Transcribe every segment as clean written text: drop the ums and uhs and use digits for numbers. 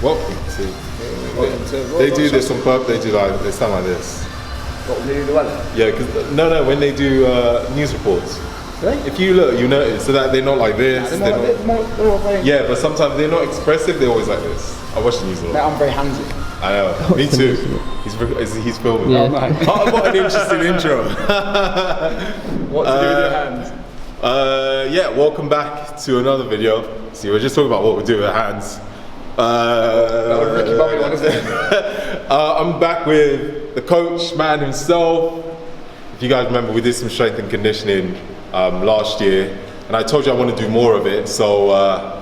Welcome to they do this on purpose. They sound like this. What will do the weather? Yeah, because no, when they do news reports. Really? If you look, you notice so that they're not like this. They're not very... Yeah, but sometimes they're not expressive. They're always like this. I watch the news a lot. Mate, I'm very handsy. I know. Me too. He's filming. Yeah. Oh, no. What an interesting intro. What to do with your hands? Yeah, welcome back to another video. See, we're just talking about what we do with our hands. Ricky Bobby, what is it? I'm back with the coach, man himself. If you guys remember, we did some strength and conditioning last year, and I told you I want to do more of it. So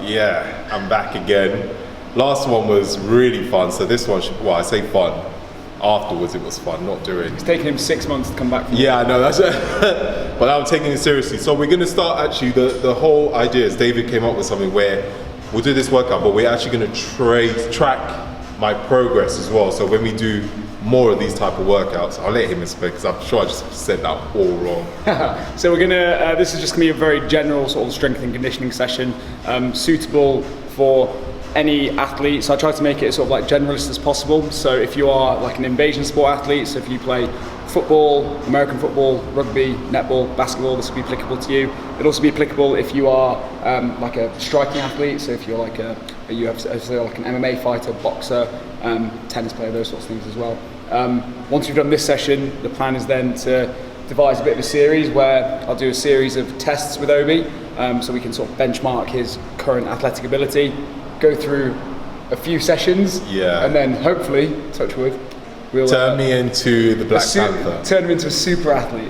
yeah, I'm back again. Last one was really fun, so this one, well, I say fun. Afterwards, it was fun, not during. It's taken him 6 months to come back from Yeah, I know, that's it. But I'm taking it seriously. So we're gonna start actually, the whole idea is David came up with something where we'll do this workout, but we're actually gonna track my progress as well. So when we do more of these type of workouts, I'll let him explain because I'm sure I just said that all wrong. So we're gonna, this is just gonna be a very general sort of strength and conditioning session, suitable for any athlete. So I try to make it as sort of like generalist as possible. So if you are like an invasion sport athlete, so if you play football, American football, rugby, netball, basketball, this will be applicable to you. It'll also be applicable if you are like a striking athlete. So if you're like a UFC, like an MMA fighter, boxer, tennis player, those sorts of things as well. Once we've done this session, the plan is then to devise a bit of a series where I'll do a series of tests with Obi, so we can sort of benchmark his current athletic ability, go through a few sessions, and then hopefully, touch wood, we'll turn me into the Black Panther. Turn him into a super athlete.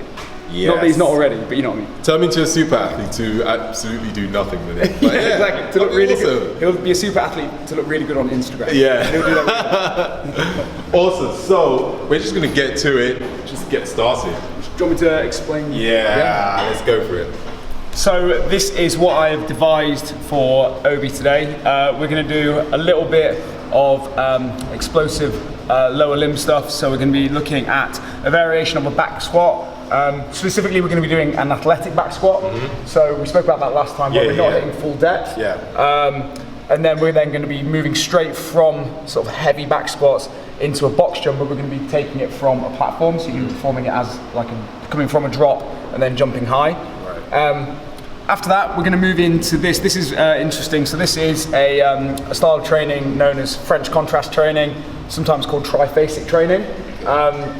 Yes. Not that he's not already, but you know what I mean. Turn me into a super athlete to absolutely do nothing with it. Yeah, exactly. To look really good. He'll be a super athlete to look really good on Instagram. Yeah. He'll do that. Awesome. So we're just gonna get to it. Just get started. Do you want me to explain? Yeah. Let's go for it. So this is what I've devised for Obi today. We're going to do a little bit of explosive lower limb stuff. So we're going to be looking at a variation of a back squat. Specifically, we're going to be doing an athletic back squat. So we spoke about that last time, but we're not hitting full depth. And then we're going to be moving straight from sort of heavy back squats into a box jump, but we're going to be taking it from a platform. So you're performing it as like coming from a drop and then jumping high. After that, we're going to move into this. This is interesting. So this is a style of training known as French contrast training, sometimes called triphasic training.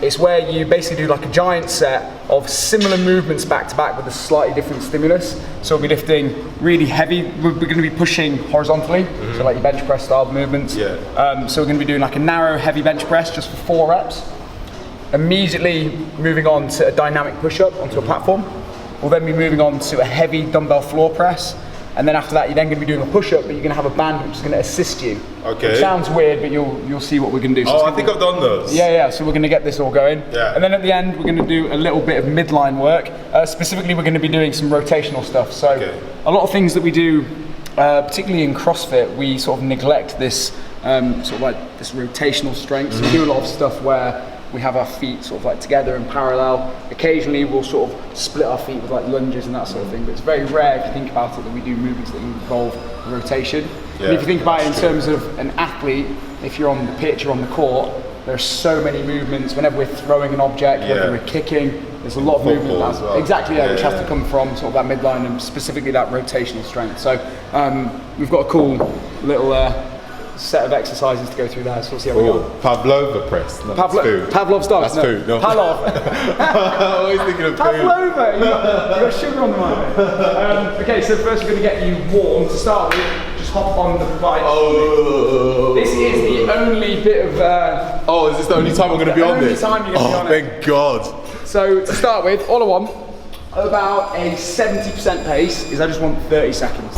It's where you basically do like a giant set of similar movements back to back with a slightly different stimulus. So we'll be lifting really heavy. We're going to be pushing horizontally, so like your bench press style movements. So we're going to be doing like a narrow heavy bench press just for 4 reps. Immediately moving on to a dynamic push-up onto a platform. We'll then be moving on to a heavy dumbbell floor press, and then after that you're then going to be doing a push-up, but you're going to have a band which is going to assist you. Okay. It sounds weird, but you'll see what we're going to do. So I think I've done those. Yeah. So we're going to get this all going. And then at the end we're going to do a little bit of midline work. Specifically, we're going to be doing some rotational stuff. So a lot of things that we do, particularly in CrossFit, we sort of neglect this sort of like this rotational strength. So we do a lot of stuff where we have our feet sort of like together in parallel. Occasionally we'll sort of split our feet with like lunges and that sort of thing, but it's very rare if you think about it that we do movements that involve rotation. And if you think about it in terms of an athlete, if you're on the pitch or on the court, there are so many movements. Whenever we're throwing an object, whether we're kicking, there's a lot of movement that's which has to come from sort of that midline and specifically that rotational strength. So we've got a cool little set of exercises to go through there, so we'll see how we go. Pavlova press. No, Pavlov style. That's food. No. Pavlov. I'm always thinking of food. Pavlova. You got sugar on the mind. Okay, so first we're going to get you warm to start with. Just hop on the bike. This is the only bit of. Is this the only time I'm going to be on this? The only time you're going to be on it. Thank God. So to start with, all I want, about a 70% pace, is I just want 30 seconds.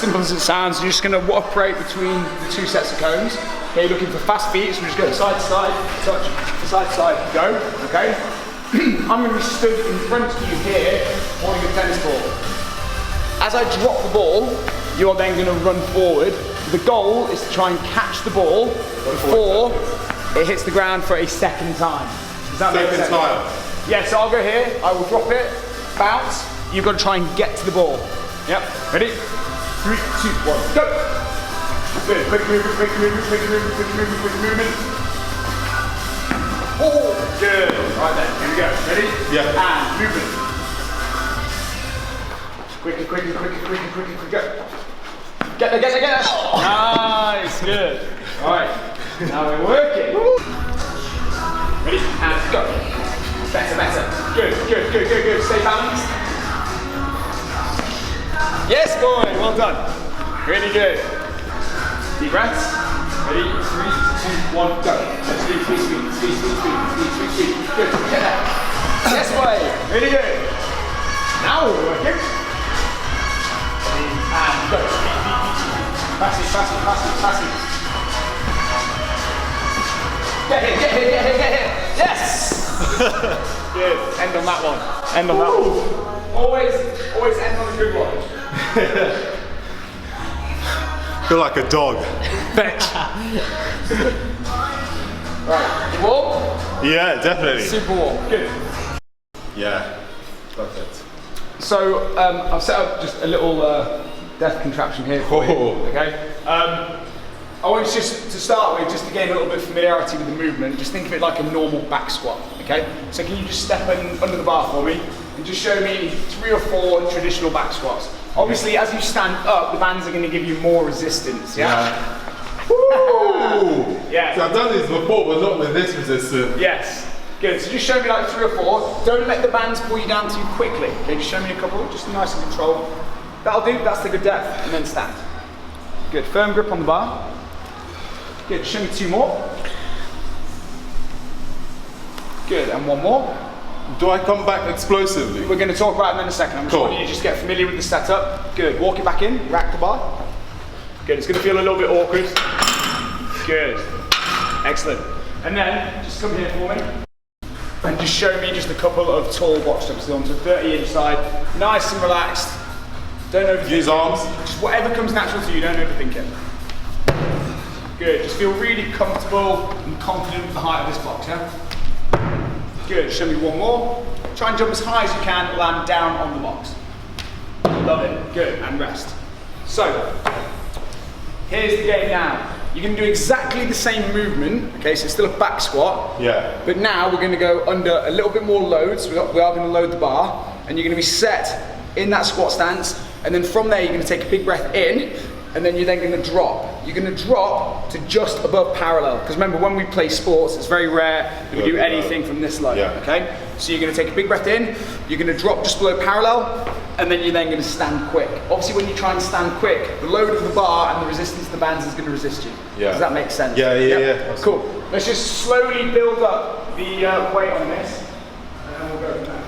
simple as it sounds. You're just going to operate between the two sets of cones. Okay, you're looking for fast feet, so we just go side to side, touch, side to side, go. Okay. I'm going to be stood in front of you here, holding a tennis ball. As I drop the ball, you're then going to run forward. The goal is to try and catch the ball before it hits the ground for a second time. Does that make sense? Second time. Yeah, so I'll go here, I will drop it, bounce, you've got to try and get to the ball. Yep, ready? 3, 2, 1, go! Good, quick movement, quick movement, quick movement, quick movement, quick movement. Oh, good. Right then, here we go. Ready? Yeah. And movement. Quickly, quickly, quickly, quickly, quickly, quickly, go. Get there, get there, get there. Nice, good. All right, now we're working. Ready? And go. Better, better. Good, good, good, good, good. Stay balanced. Yes, boy, well done. Really good. Deep breaths. Ready? 3, 2, 1, go. Speed, speed, speed, speed, speed, speed, speed, speed, speed. Good, get there. Yes, boy. Really good. Now we're working. And go. Pass it, pass it, pass it, pass it. Get here, get here, get here, get here. Yes! Good. End on that one. End on that one. Always end on a good one. Feel like a dog. Fetch. Right. Warm? Yeah, definitely. Super warm. Good. Yeah. Perfect. So I've set up just a little death contraption here for you. Okay. I want you just to start with, just to gain a little bit of familiarity with the movement, just think of it like a normal back squat, okay? So can you just step in under the bar for me and just show me 3 or 4 traditional back squats? Obviously, as you stand up, the bands are going to give you more resistance, yeah? Woo! Yeah. So I've done this before, but not with this resistance. Yes. Good, so just show me like 3 or 4. Don't let the bands pull you down too quickly. Okay, just show me a couple, just nice and controlled. That'll do, that's the good depth, and then stand. Good, firm grip on the bar. Good, show me 2 more. Good, and 1 more. Do I come back explosively? We're going to talk about it in a second. I'm just wanting you to just get familiar with the setup. Good, walk it back in, rack the bar. Good, it's going to feel a little bit awkward. Good, excellent. And then, just come here for me. And just show me just a couple of tall box jumps onto a 30-inch side. Nice and relaxed. Don't overthink it. Use arms. Just whatever comes natural to you, don't overthink it. Good, just feel really comfortable and confident with the height of this box, yeah? Good, show me 1 more. Try and jump as high as you can, land down on the box. Love it, good, and rest. So, here's the game now. You're going to do exactly the same movement, okay, so it's still a back squat. Yeah. But now we're going to go under a little bit more load, so we are going to load the bar, and you're going to be set in that squat stance, and then from there you're going to take a big breath in, and then you're then going to drop. You're going to drop to just above parallel, because remember when we play sports, it's very rare that we do anything from this low, okay? So you're going to take a big breath in, you're going to drop just below parallel, and then you're then going to stand quick. Obviously when you try and stand quick, the load of the bar and the resistance of the bands is going to resist you. Yeah. Does that make sense? Yeah. Yep. Cool. Let's just slowly build up the weight on this, and then we'll go from there.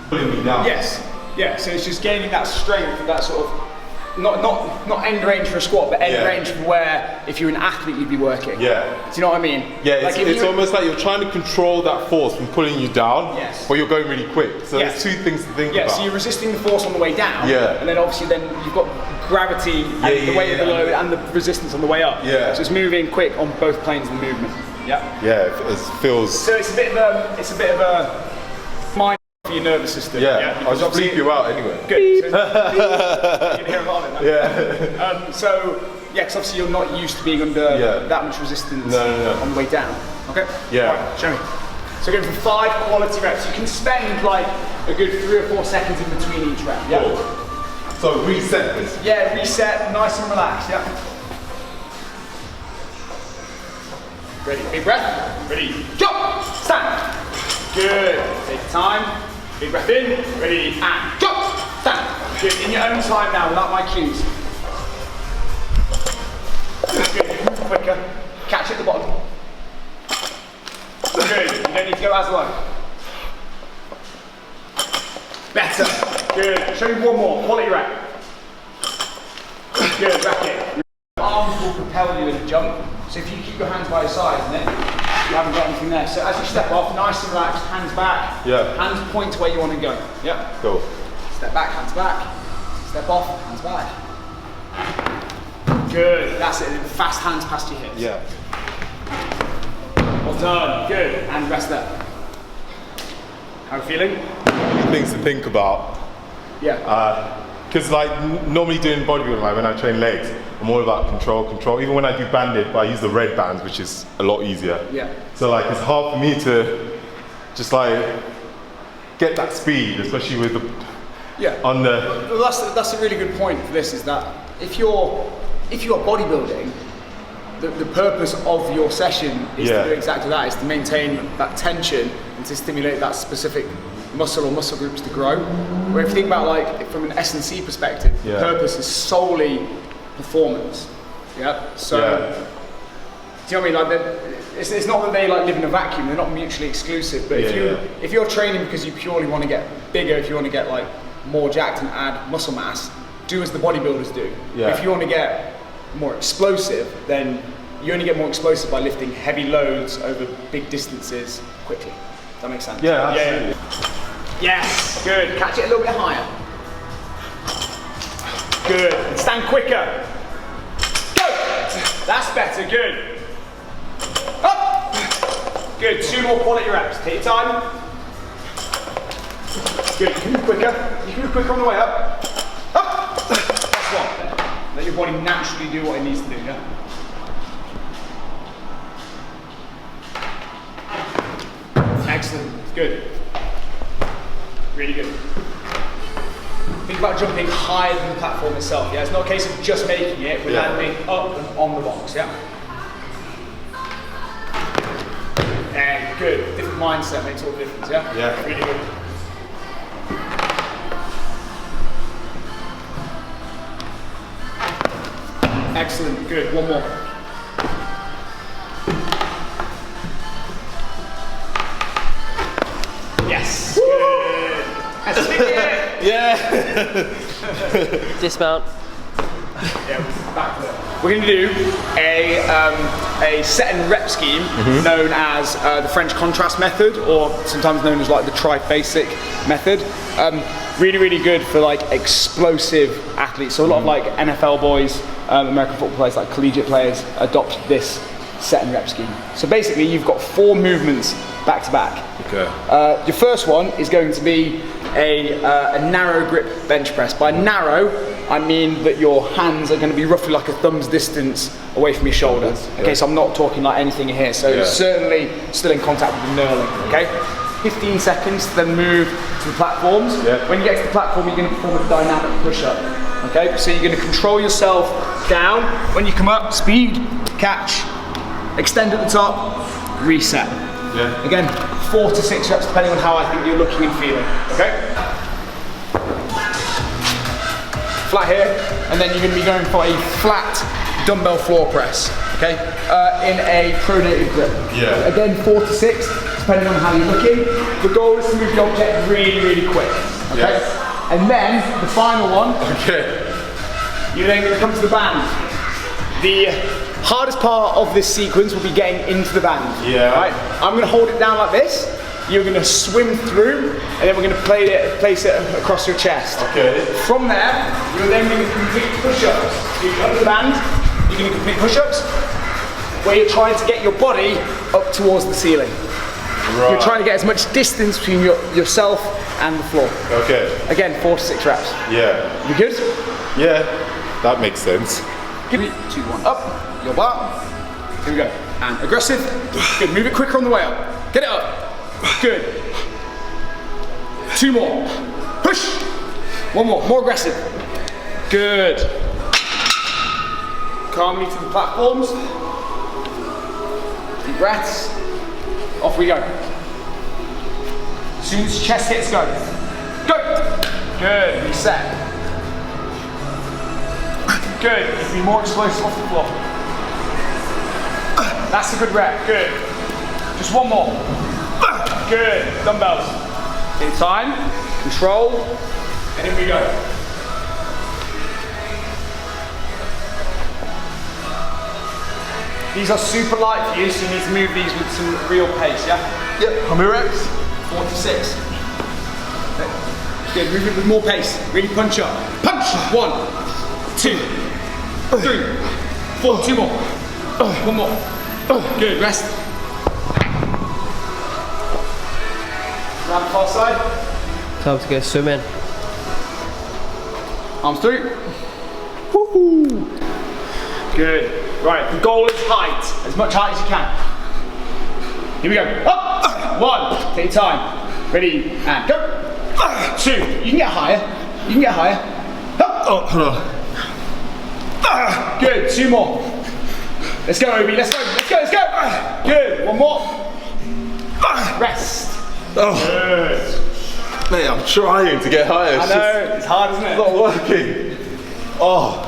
Putting me down. Yes. Yeah, so it's just gaining that strength, that sort of, not end range for a squat, but end range for where, if you're an athlete, you'd be working. Yeah. Do you know what I mean? Yeah, like it's almost like you're trying to control that force from pulling you down, but you're going really quick. So there's 2 things to think about. Yeah, so you're resisting the force on the way down, and then obviously then you've got gravity and the weight of the load and the resistance on the way up. Yeah. So it's moving quick on both planes of the movement. Yeah. Yeah, it feels. So it's a bit of a mind for your nervous system. Yeah. I'll just bleep you out anyway. Good. So, you can hear a lot of it. Yeah. So because obviously you're not used to being under that much resistance on the way down. Okay. Yeah. Right, show me. So going for 5 quality reps. You can spend like a good 3 or 4 seconds in between each rep. Yeah. Cool. So reset this. Yeah, reset, nice and relaxed. Yeah. Ready, big breath. Ready, jump, stand. Good. Take your time. Big breath in. Ready, and jump, stand. Good. In your own time now, without my cues. Good. Move quicker. Catch at the bottom. Good. You don't need to go as low. Better. Good. Show me 1 more. Quality rep. Good, back it. Arms will propel you in a jump. So if you keep your hands by your side, and then you haven't got anything there. So as you step off, nice and relaxed, hands back. Yeah. Hands point to where you want to go. Yep. Cool. Step back, hands back. Step off, hands back. Good. That's it. Fast hands past your hips. Yeah. Well done. Good. And rest there. How are you feeling? Things to think about. Yeah. Because like normally doing bodybuilding, like when I train legs, I'm all about control. Even when I do banded, but I use the red bands, which is a lot easier. Yeah. So like it's hard for me to just like get that speed, especially with the on the. Well, that's a really good point for this. Is that if you're bodybuilding, the purpose of your session is to do exactly that. Is to maintain that tension and to stimulate that specific muscle or muscle groups to grow. Where if you think about like from an S&C perspective, the purpose is solely performance. Yeah. So do you know what I mean? Like it's not that they like live in a vacuum. They're not mutually exclusive. But if you're training because you purely want to get bigger, if you want to get like more jacked and add muscle mass, do as the bodybuilders do. Yeah. If you want to get more explosive, then you only get more explosive by lifting heavy loads over big distances quickly. Does that make sense? Yeah, absolutely. Yes, good. Catch it a little bit higher. Good. And stand quicker. Go. That's better. Good. Up. Good. 2 more quality reps. Take your time. Good. You can move quicker. You can move quicker on the way up. Up. That's one. Let your body naturally do what it needs to do. Yeah. Excellent. Good. Really good. Think about jumping higher than the platform itself. Yeah, it's not a case of just making it. We're landing up and on the box. Yeah. And good. Different mindset makes all the difference. Yeah. Yeah. Really good. Excellent. Good. One more. Yes. Good. That's it. Yeah. Dismount. Yeah, back to it. We're going to do a set and rep scheme known as the French contrast method, or sometimes known as like the trifasic method. Really, really good for like explosive athletes. So a lot of like NFL boys, American football players, like collegiate players, adopt this set and rep scheme. So basically, you've got 4 movements back to back. Okay. Your first one is going to be a narrow grip bench press. By narrow, I mean that your hands are going to be roughly like a thumb's distance away from your shoulder. Okay, so I'm not talking like anything here. So certainly still in contact with the knurling. Okay. 15 seconds to then move to the platforms. When you get to the platform, you're going to perform a dynamic push-up. Okay, so you're going to control yourself down. When you come up, speed, catch, extend at the top, reset. Yeah. Again, 4 to 6 reps depending on how I think you're looking and feeling. Okay? Flat here, and then you're going to be going for a flat dumbbell floor press. Okay? In a pronated grip. Yeah. Again, 4 to 6, depending on how you're looking. The goal is to move the object really, really quick. Okay? Yes. And then the final one. Okay. You're then going to come to the band. The hardest part of this sequence will be getting into the band. Yeah. Right? I'm going to hold it down like this. You're going to swim through, and then we're going to place it across your chest. Okay. From there, you're then going to complete push-ups. You're under the band. You're going to complete push-ups, where you're trying to get your body up towards the ceiling. Right. You're trying to get as much distance between yourself and the floor. Okay. Again, 4 to 6 reps. Yeah. You good? Yeah. That makes sense. 3, 2, 1, up, your bar. Here we go. And aggressive. Good, move it quicker on the way up. Get it up. Good. 2 more. Push. 1 more aggressive. Good. Calmly to the platforms. Deep breaths. Off we go. As soon as your chest hits, go. Go. Good, reset. Good, you can be more explosive off the floor. That's a good rep, good. Just 1 more. Good, dumbbells. In time, control, and in we go. These are super light for you, so you need to move these with some real pace, yeah? Yep. How many reps? 46. Good, move it with more pace. Really punch up. Punch! 1, 2, 3, 4, 2 more. 1 more. Good, rest. Round the far side. Time to go swimming. Arms through. Woohoo! Good. Right, the goal is height. As much height as you can. Here we go. Up! 1. Take your time. Ready, and go. 2. You can get higher. You can get higher. Up. Oh, hold on. Good. 2 more. Let's go, Obi. Let's go. Let's go. Let's go. Good. 1 more. Rest. Oh. Good. Mate, I'm trying to get higher. I know. It's hard, isn't it? It's not working. Oh,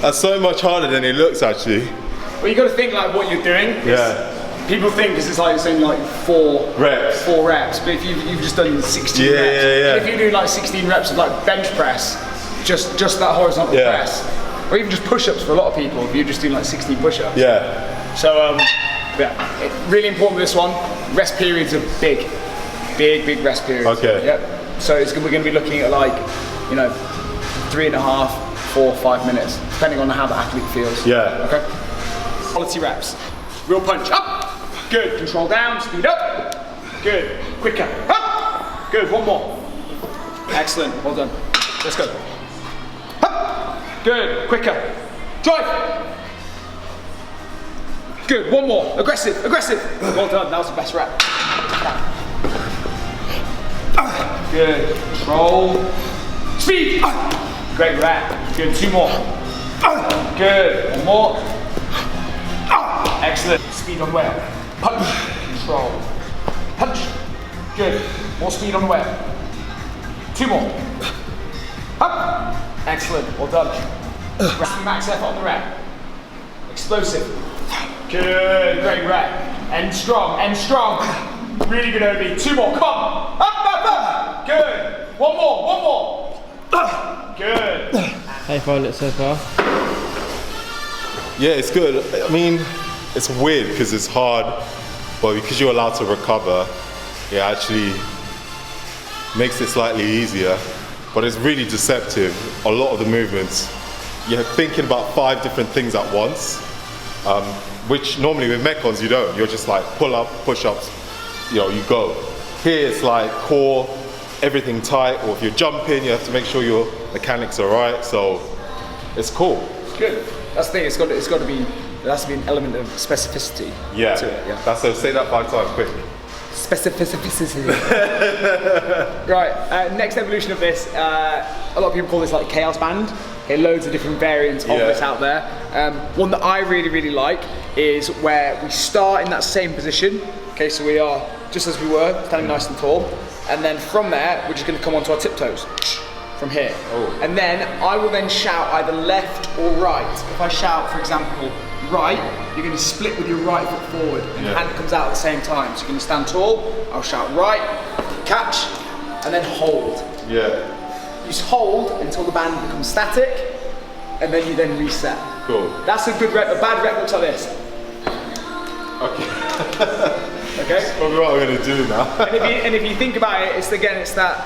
that's so much harder than it looks actually. Well, you got to think like what you're doing. Yeah. People think this is like saying like 4 Reps. but if you've just done 16 Yeah, reps, yeah. and if you do like 16 reps of like bench press, just that horizontal press, or even just push-ups for a lot of people, if you're just doing like 16 push-ups. Yeah. So really important with this one. Rest periods are big rest periods. Okay. Yep. So we're going to be looking at like 3.5, 4, 5 minutes, depending on how the athlete feels. Yeah. Okay. Quality reps. Real punch. Up. Good. Control down. Speed up. Good. Quicker. Up. Good. 1 more. Excellent. Well done. Let's go. Up. Good. Quicker. Drive. Good. 1 more. Aggressive. Aggressive. Well done. That was the best rep. Good. Control. Speed. Great rep. Good. 2 more. Good. 1 more. Excellent. Speed on the way up. Punch. Control. Punch. Good. More speed on the way up. 2 more. Up. Excellent. Well done. Max effort on the rep. Explosive. Good. Great rep. End strong. End strong. Really good, Obi. 2 more. Come on. Up, up, up. Good. 1 more. 1 more. Good. How you find it so far? Yeah, it's good. I mean, it's weird because it's hard, but because you're allowed to recover, it actually makes it slightly easier. But it's really deceptive. A lot of the movements, you're thinking about 5 different things at once, which normally with Metcons you don't. You're just like pull up, push ups, you go. Here it's like core, everything tight, or if you're jumping, you have to make sure your mechanics are right. So it's cool. Good. That's the thing. There has to be an element of specificity Yeah. to it. Yeah. That's so. Say that 5 times quick. Specificity. Right. Next evolution of this. A lot of people call this like chaos band. Okay, loads of different variants of this out there. One that I really like is where we start in that same position. Okay, so we are just as we were, standing nice and tall, and then from there we're just going to come onto our tiptoes from here. Oh. And then I will then shout either left or right. If I shout, for example, right, you're going to split with your right foot forward, and your hand comes out at the same time. So you're going to stand tall. I'll shout right, catch, and then hold. Yeah. You just hold until the band becomes static, and then you then reset. Cool. That's a good rep. A bad rep looks like this. Okay. Okay. That's probably what I'm gonna do now. And if you think about it, it's that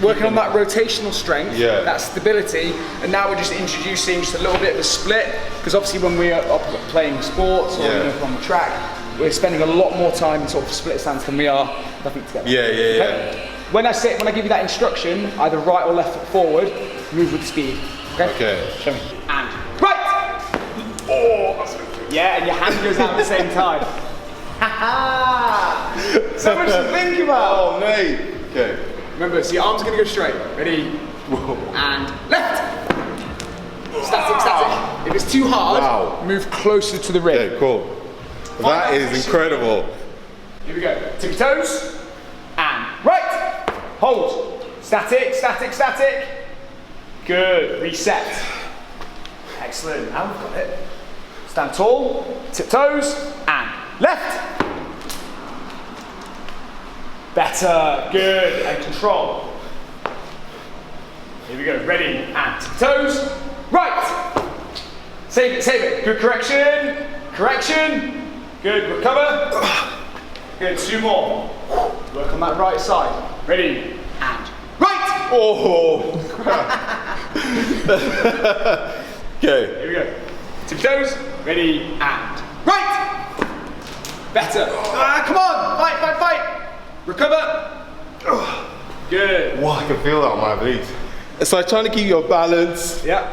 working on that rotational strength, that stability, and now we're just introducing just a little bit of a split, because obviously when we are playing sports or on the track, we're spending a lot more time in sort of split stance than we are nothing together. Yeah. When I give you that instruction, either right or left foot forward, move with speed. Okay. Show me. And right. Oh, that's good. Yeah, and your hand goes out at the same time. So much to think about. Oh, mate. Okay. Remember, so your arms are going to go straight. Ready? Whoa. And left. Static. If it's too hard, move closer to the rim. Okay, cool. That is incredible. Here we go. Tippy toes. And right. Hold. Static. Good. Reset. Excellent. Now we've got it. Stand tall. Tiptoes. And left. Better. Good. And control. Here we go. Ready. And tiptoes. Right. Save it. Good correction. Correction. Good, recover. Good, 2 more. Work on that right side. Ready, and right! Oh! Okay. Here we go. Tippy toes. Ready, and right! Better. Come on! Fight! Recover. Good. Wow, I can feel that on my obliques. It's like trying to keep your balance, Yeah.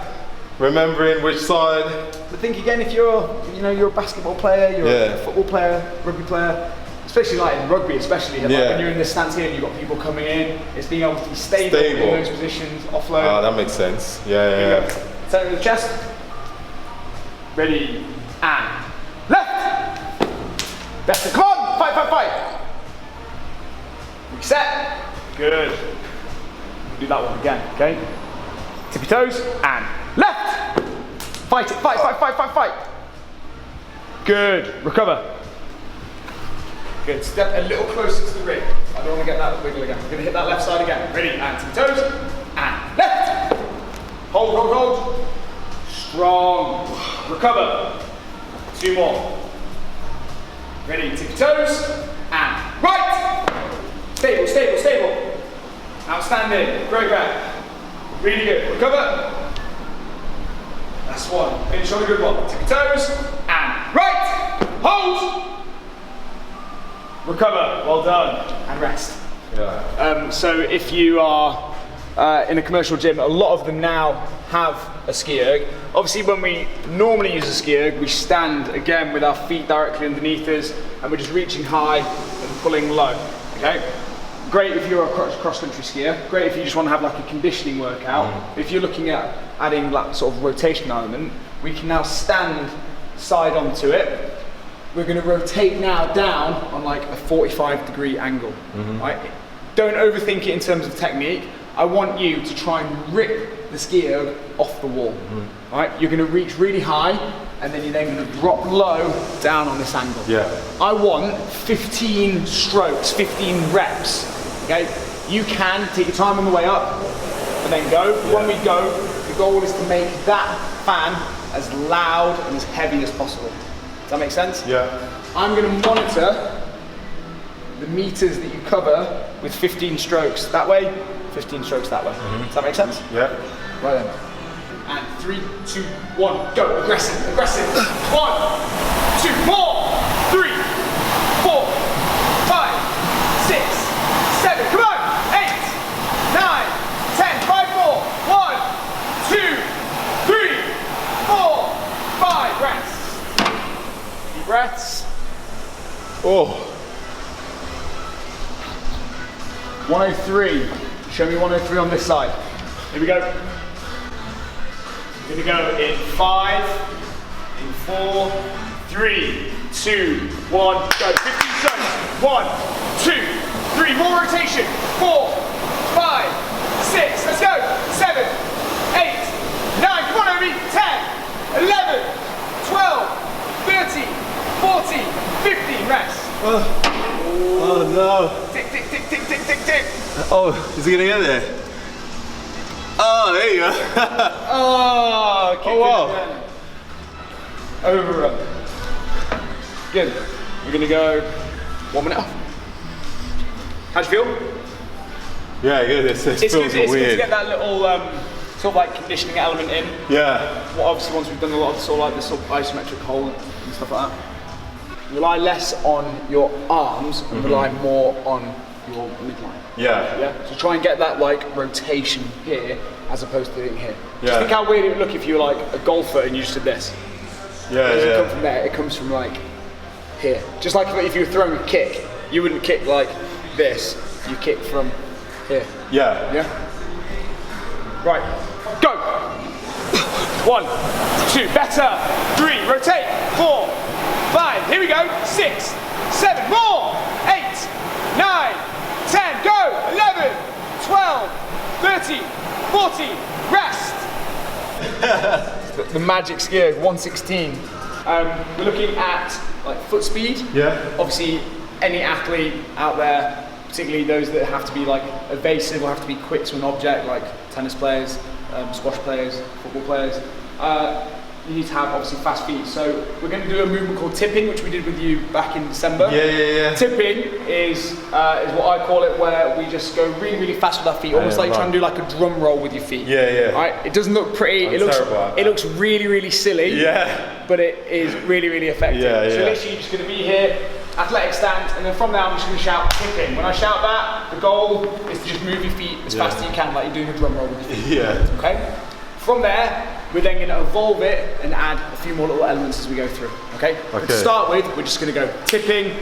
remembering which side. But think again, if you're a basketball player, you're Yeah. a football player, rugby player, especially like in rugby, especially like when you're in this stance here and you've got people coming in, it's being able to be stable in those positions, offload. Ah, that makes sense. Yeah. Center of the chest. Ready, and left. Better, come on, fight. Reset. Good. Do that one again, okay? Tippy toes, and left. Fight it, fight. Good, recover. Good, step a little closer to the ring. I don't want to get that wiggle again. We're gonna hit that left side again. Ready, and tippy toes, and left. Hold. Strong, recover. 2 more. Ready, tippy toes, and right. Stable. Outstanding, great grab. Really good, recover. That's 1, finish on a good one. Tippy toes, and right. Hold. Recover, well done, and rest. Yeah. So if you are in a commercial gym, a lot of them now have a ski erg. Obviously when we normally use a ski erg, we stand again with our feet directly underneath us and we're just reaching high and pulling low, okay? Great if you're a cross-country skier, great if you just want to have like a conditioning workout. If you're looking at adding that sort of rotation element, we can now stand side onto it. We're going to rotate now down on like a 45-degree angle. Right? Don't overthink it in terms of technique. I want you to try and rip the ski erg off the wall. Right? You're going to reach really high, and then you're then going to drop low down on this angle. Yeah. I want 15 strokes, 15 reps. Okay? You can take your time on the way up, and then go. Yeah. When we go, the goal is to make that fan as loud and as heavy as possible. Does that make sense? Yeah. I'm going to monitor the meters that you cover with 15 strokes that way, 15 strokes that way. Does that make sense? Yeah. Right then. And 3, 2, 1, go. Aggressive. 1, 2 more. 3, 4, 5, 6, 7. Come on. 8, 9, 10. 5 more. 1, 2, 3, 4, 5. Rest. Deep breaths. Oh. 103. Show me 103 on this side. Here we go. We're going to go in 5, in 4, 3, 2, 1, go. 15 strokes. 1, 2, 3. More rotation. 4, 5, 6. Let's go. 7, 8, 9. Come on, Obi. 10, 11, 12, 13, 14, 15. Rest. Oh no. Tick. Oh, is he gonna get there? Oh, there you go. Oh, Oh, wow. Overrun. Good. We're gonna go 1 minute off. How'd you feel? Yeah, good. It feels It's good to weird. get that little sort of like conditioning element in. Yeah. Well, obviously, once we've done a lot of sort of like this sort of isometric hold and stuff like that, rely less on your arms and rely more on your midline. Yeah. Yeah. So try and get that like rotation here as opposed to here. Yeah. Just think how weird it would look if you were like a golfer and you just did this. Yeah, It doesn't yeah. come from there, it comes from like here. Just like if you were throwing a kick, you wouldn't kick like this, you kick from here. Yeah. Yeah? Right, go! 1, 2, better! 3, rotate! 4, 5, here we go! 6, 7, more! 8, 9, 10, go! 11, 12, 13, 14, rest! The magic skier, 116. We're looking at like foot speed. Yeah. Obviously, any athlete out there, particularly those that have to be like evasive or have to be quick to an object, like tennis players, squash players, football players, you need to have obviously fast feet. So we're going to do a movement called tipping, which we did with you back in December. Yeah. Tipping is what I call it, where we just go really, really fast with our feet, almost like trying to do like a drum roll with your feet. Yeah. Right? It doesn't look pretty. It looks really, really silly. Yeah. But it is really, really effective. Yeah. So literally, you're just going to be here, athletic stance, and then from there, I'm just going to shout tipping. When I shout that, the goal is to just move your feet as fast as you can, like you're doing a drum roll with your feet. Yeah. Okay. From there, we're then going to evolve it and add a few more little elements as we go through. Okay. But to start with, we're just going to go tipping,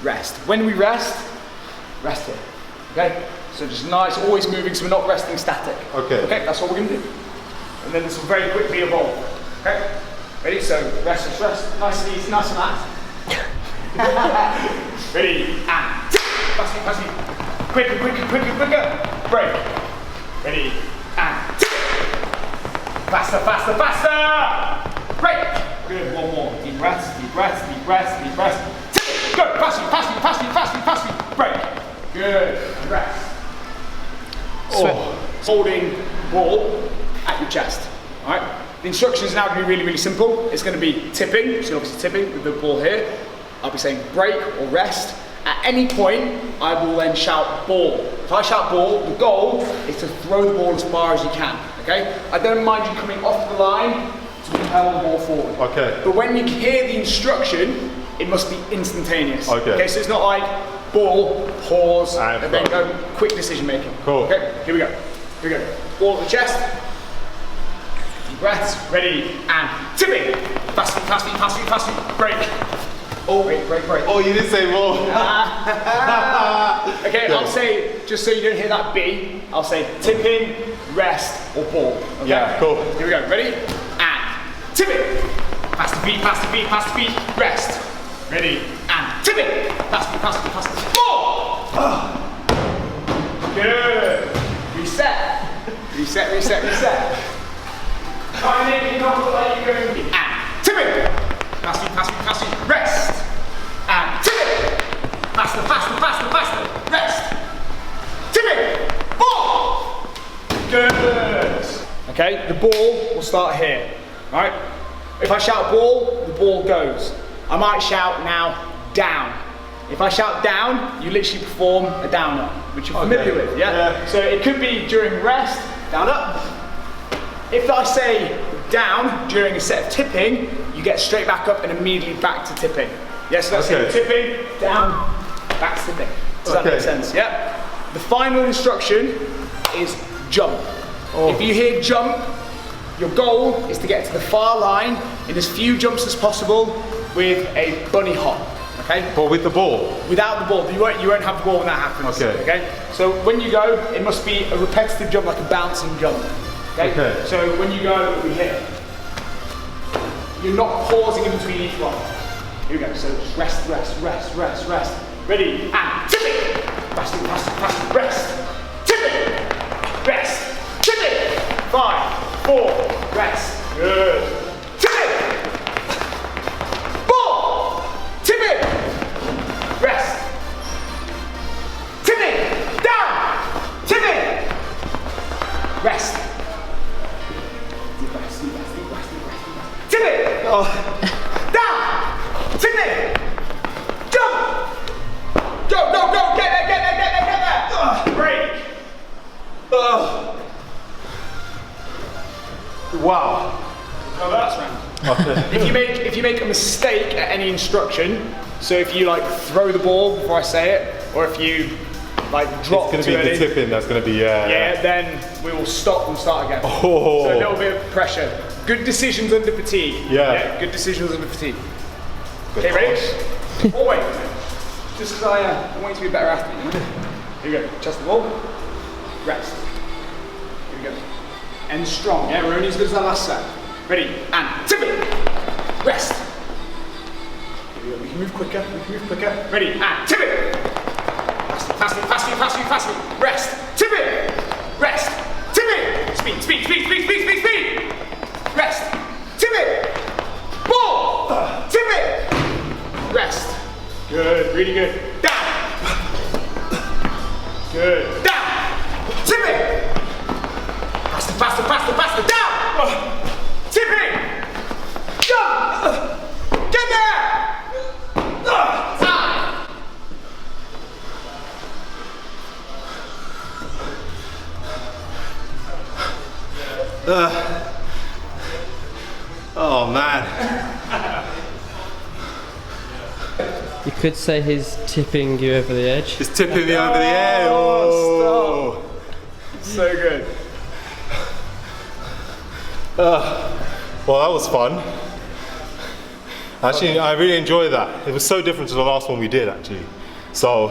rest. When we rest here. Okay. So just nice, always moving, so we're not resting static. Okay. Okay. That's what we're going to do. And then this will very quickly evolve. Okay. Ready? So rest. Nice and easy, nice and fast. Ready, and fast. Quicker. Break. Ready, and faster. Break. Good. One more. Deep breaths. Go. Fast. Break. Good. And rest. Holding ball at your chest. All right. The instructions now going to be really, really simple. It's going to be tipping. So obviously tipping with the ball here. I'll be saying break or rest. At any point, I will then shout ball. If I shout ball, the goal is to throw the ball as far as you can, okay? I don't mind you coming off the line to propel the ball forward. Okay. But when you hear the instruction, it must be instantaneous. Okay, so it's not like ball, pause, and then go quick decision making. Cool. Okay, here we go. Ball at the chest. Deep breaths, ready, and tipping. Fast feet, break. Oh, break. Oh, you didn't say ball. Okay, I'll say, just so you don't hear that B, I'll say tipping, rest, or ball. Okay? Yeah, cool. Here we go, ready? And tipping. Fast feet, rest. Ready, and tipping. Fast feet, ball. Good. Reset. Try and make it not look like you're going to be. And tipping. Fast feet, rest. And tipping. Faster. Rest. Tipping. Ball. Good. Okay, the ball will start here. Right? If I shout ball, the ball goes. I might shout now down. If I shout down, you literally perform a down up, which you're familiar with, yeah? So it could be during rest, down up. If I say down during a set of tipping, you get straight back up and immediately back to tipping. Yes, that's it. Tipping, down, back to tipping. Does that make sense? Yeah. The final instruction is jump. If you hear jump, your goal is to get to the far line in as few jumps as possible with a bunny hop. Okay? But with the ball? Without the ball. You won't have the ball when that happens. Okay? So when you go, it must be a repetitive jump, like a bouncing jump. Okay? So when you go, it'll be here. You're not pausing in between each one. Here we go. So just rest. Ready? And tipping! Fast, rest. Tipping! Rest. Tipping! 5, 4, rest. Good. Tipping! Ball! Tipping! Rest. Tipping! Down! Tipping! Rest. Deep breath. Tipping! Down! Tipping! Jump! Go! Get there! Break! Wow. Oh, that's round. If you make a mistake at any instruction, so if you like throw the ball before I say it, or if you like drop it's going to be the tipping, that's going to be then we will stop and start again. So a little bit of pressure. Good decisions under fatigue. Good decisions under fatigue. Okay, ready? Oh wait, just because I want you to be a better athlete. Here we go. Chest the ball. Rest. Here we go. And strong. Yeah, we're only as good as our last set. Ready? And tipping. Rest. Here we go. We can move quicker. Ready? And tipping. Fast. Rest. Tipping. Rest. Tipping. Speed. Rest. Tipping. Ball. Tipping. Rest. Good. Really good. Down. Good. Down. Tipping. Faster. Down. Tipping. Oh man. You could say he's tipping you over the edge. He's tipping me over the edge. Oh. So good. Well, that was fun. Actually, I really enjoyed that. It was so different to the last one we did, actually. So,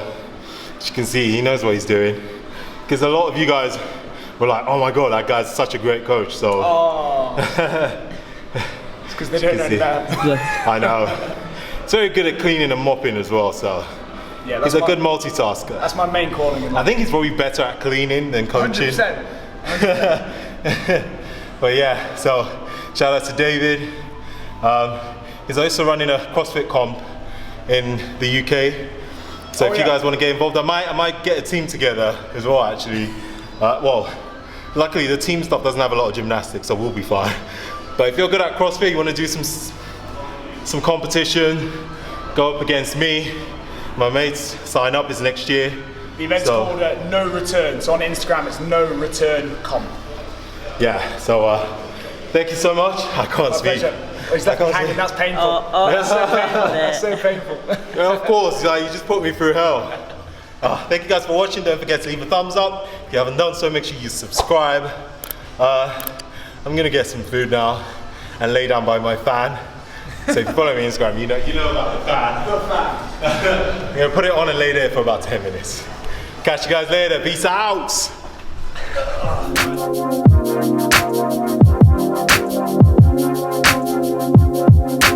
as you can see, he knows what he's doing. Because a lot of you guys were like, oh my god, that guy's such a great coach. So, It's because they don't know that. I know. He's very good at cleaning and mopping as well, so Yeah, he's a good multitasker. That's my main calling in I life. think he's probably better at cleaning than coaching. 100%. But yeah, so shout out to David. He's also running a CrossFit comp in the UK. So if you guys want to get involved, I might get a team together as well, actually. Well, luckily the team stuff doesn't have a lot of gymnastics, so we'll be fine. But if you're good at CrossFit, you want to do some competition, go up against me, my mates, sign up, is next year. The event's called No Return, so on Instagram it's No Return Comp. Yeah, so thank you so much. I can't speak. He's left me hanging, that's painful. That's so painful. That's so painful. Yeah, of course, you just put me through hell. Thank you guys for watching. Don't forget to leave a thumbs up. If you haven't done so, make sure you subscribe. I'm gonna get some food now and lay down by my fan. So if you follow me on Instagram, you know about the fan. I'm gonna put it on and lay there for about 10 minutes. Catch you guys later. Peace out.